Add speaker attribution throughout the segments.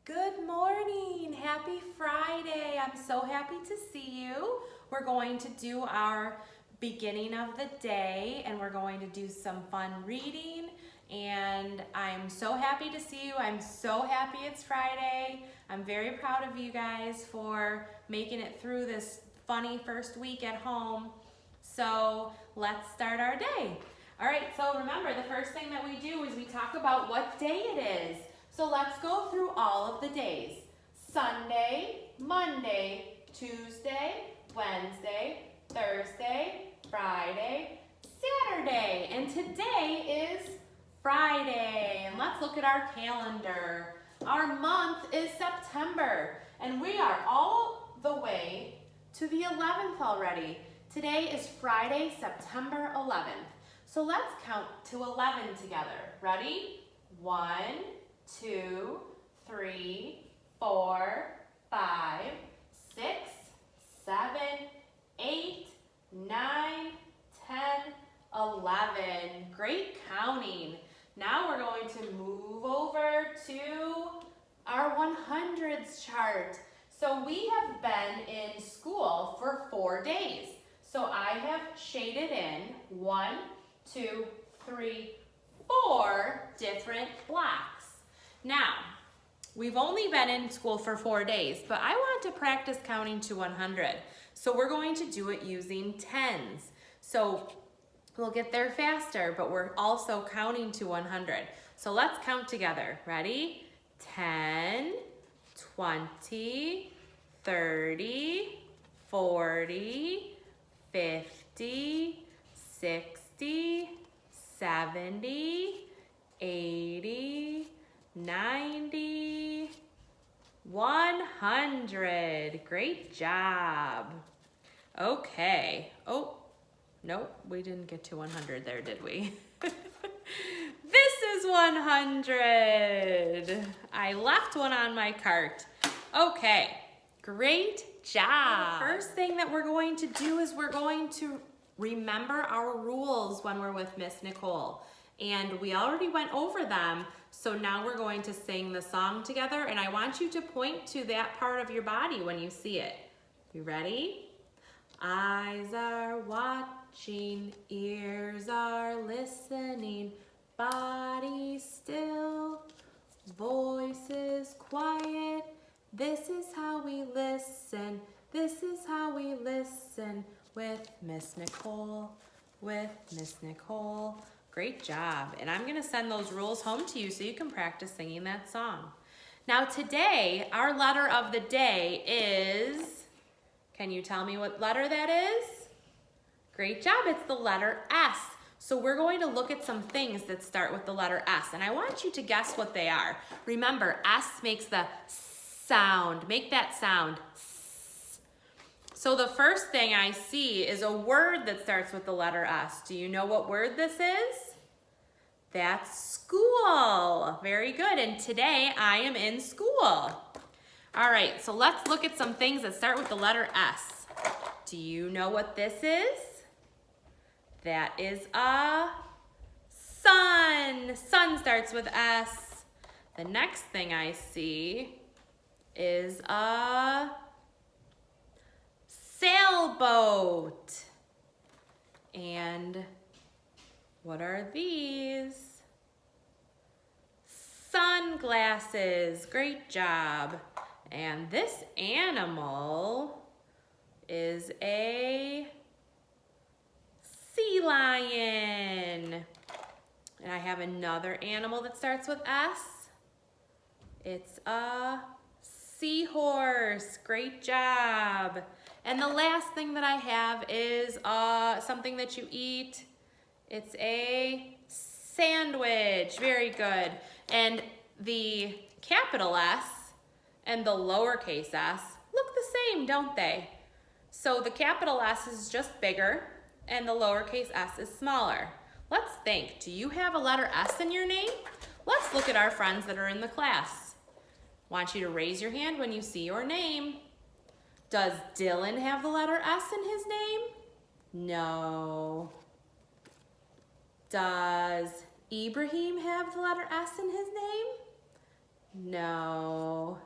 Speaker 1: Good morning, happy Friday. I'm so happy to see you. We're going to do our beginning of the day and we're going to do some fun reading, and I'm so happy to see you. I'm so happy it's Friday. I'm very proud of you guys for making it through this funny first week at home. So let's start our day. All right, so remember, the first thing that we do is we talk about what day it is. So let's go through all of the days. Sunday, Monday, Tuesday, Wednesday, Thursday, Friday, Saturday. And today is Friday. And let's look at our calendar. Our month is September, and we are all the way to the 11th already. Today is Friday, September 11th. So let's count to 11 together. Ready? 1, 2, 3, 4, 5, 6, 7, 8, 9, 10, 11. Great counting. Now we're going to move over to our 100s chart. So we have been in school for 4 days. So I have shaded in 1, 2, 3, 4 different blocks. Now, we've only been in school for 4 days, but I want to practice counting to 100. So we're going to do it using tens. So we'll get there faster, but we're also counting to 100. So let's count together. Ready? 10, 20, 30, 40, 50, 60, 70, 80, 90, 100. Great job. Okay. Oh, nope, we didn't get to 100 there, did we? This is 100. I left one on my cart. Okay, great job. The first thing that we're going to do is we're going to remember our rules when we're with Miss Nicole. And we already went over them, so now we're going to sing the song together, and I want you to point to that part of your body when you see it. You ready? Eyes are watching, ears are listening, body still, voices quiet. This is how we listen, this is how we listen with Miss Nicole, with Miss Nicole. Great job. And I'm gonna send those rules home to you so you can practice singing that song. Now today, our letter of the day is, can you tell me what letter that is? Great job, it's the letter S. So we're going to look at some things that start with the letter S, and I want you to guess what they are. Remember, S makes the sound. Make that sound. So the first thing I see is a word that starts with the letter S. Do you know what word this is? That's school. Very good. And today I am in school. All right, so let's look at some things that start with the letter S. Do you know what this is? That is a sun. Sun starts with S. The next thing I see is a sailboat. And what are these? Sunglasses. Great job. And this animal is a sea lion. And I have another animal that starts with S. It's a seahorse. Great job. And the last thing that I have is something that you eat. It's a sandwich. Very good. And the capital S and the lowercase s look the same, don't they? So the capital S is just bigger and the lowercase s is smaller. Let's think. Do you have a letter S in your name? Let's look at our friends that are in the class. Want you to raise your hand when you see your name. Does Dylan have the letter S in his name? No. Does Ibrahim have the letter S in his name? No.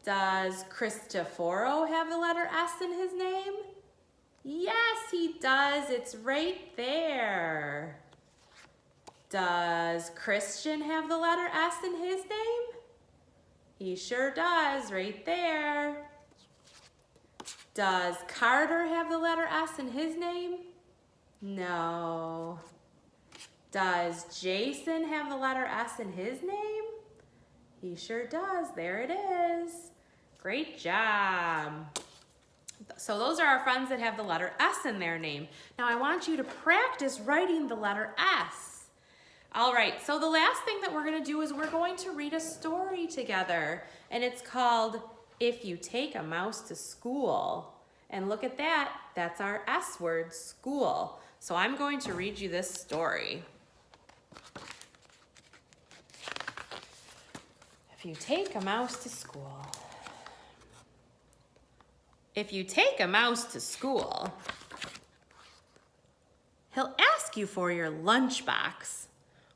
Speaker 1: Does Cristoforo have the letter S in his name? Yes, he does. It's right there. Does Christian have the letter S in his name? He sure does, right there. Does Carter have the letter S in his name? No. Does Jason have the letter S in his name? He sure does. There it is. Great job. So those are our friends that have the letter S in their name. Now I want you to practice writing the letter S. All right, so the last thing that we're going to do is we're going to read a story together. And it's called If You Take a Mouse to School. And look at that. That's our S word, school. So I'm going to read you this story. If you take a mouse to school. If you take a mouse to school, he'll ask you for your lunchbox.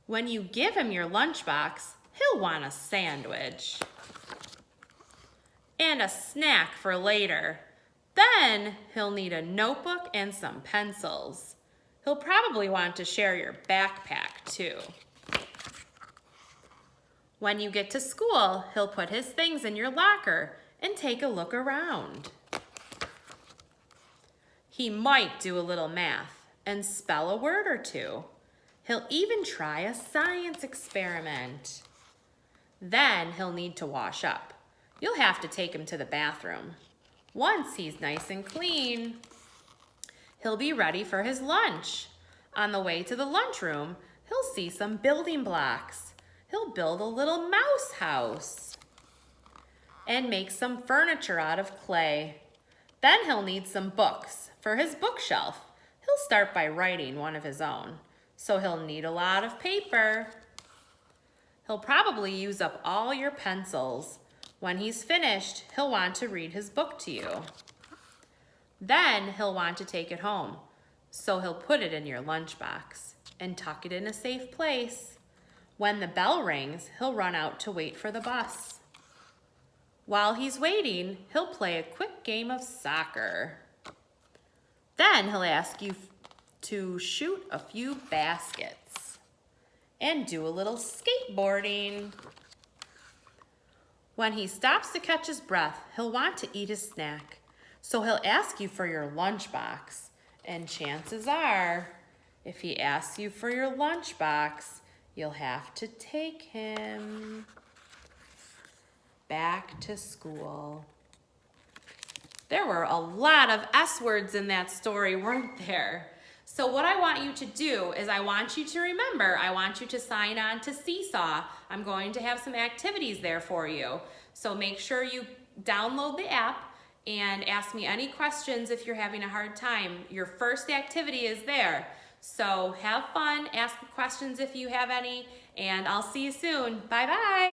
Speaker 1: When you give him your lunchbox, he'll want a sandwich and a snack for later. Then he'll need a notebook and some pencils. He'll probably want to share your backpack too. When you get to school, he'll put his things in your locker and take a look around. He might do a little math and spell a word or two. He'll even try a science experiment. Then he'll need to wash up. You'll have to take him to the bathroom. Once he's nice and clean, he'll be ready for his lunch. On the way to the lunchroom, he'll see some building blocks. He'll build a little mouse house and make some furniture out of clay. Then he'll need some books for his bookshelf. He'll start by writing one of his own, so he'll need a lot of paper. He'll probably use up all your pencils. When he's finished, he'll want to read his book to you. Then he'll want to take it home, so he'll put it in your lunchbox and tuck it in a safe place. When the bell rings, he'll run out to wait for the bus. While he's waiting, he'll play a quick game of soccer. Then he'll ask you to shoot a few baskets and do a little skateboarding. When he stops to catch his breath, he'll want to eat his snack. So he'll ask you for your lunchbox. And chances are, if he asks you for your lunchbox, you'll have to take him back to school. There were a lot of S words in that story, weren't there? So what I want you to do is I want you to remember, I want you to sign on to Seesaw. I'm going to have some activities there for you. So make sure you download the app and ask me any questions if you're having a hard time. Your first activity is there. So have fun, ask questions if you have any, and I'll see you soon. Bye-bye.